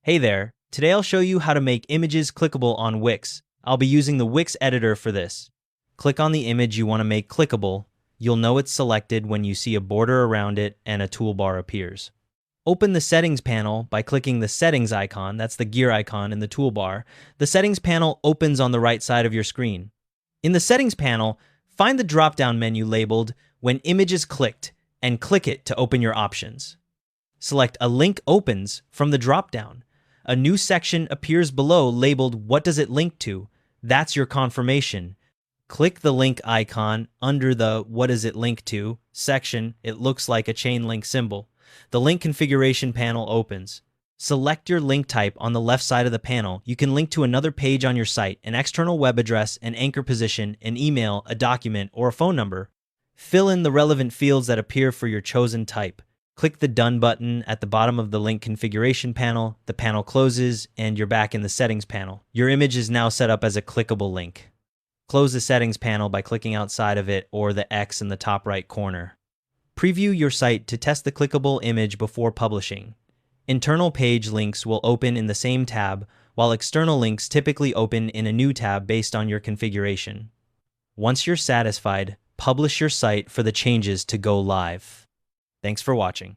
Hey there, today I'll show you how to make images clickable on Wix. I'll be using the Wix editor for this. Click on the image you want to make clickable. You'll know it's selected when you see a border around it and a toolbar appears. Open the Settings panel by clicking the Settings icon, that's the gear icon in the toolbar. The Settings panel opens on the right side of your screen. In the Settings panel, find the drop-down menu labeled When Image is Clicked and click it to open your options. Select A Link Opens from the drop-down. A new section appears below labeled What Does It Link To? That's your confirmation. Click the link icon under the What Does It Link To section. It looks like a chain link symbol. The link configuration panel opens. Select your link type on the left side of the panel. You can link to another page on your site, an external web address, an anchor position, an email, a document, or a phone number. Fill in the relevant fields that appear for your chosen type. Click the Done button at the bottom of the link configuration panel. The panel closes, and you're back in the Settings panel. Your image is now set up as a clickable link. Close the Settings panel by clicking outside of it or the X in the top right corner. Preview your site to test the clickable image before publishing. Internal page links will open in the same tab, while external links typically open in a new tab based on your configuration. Once you're satisfied, publish your site for the changes to go live. Thanks for watching.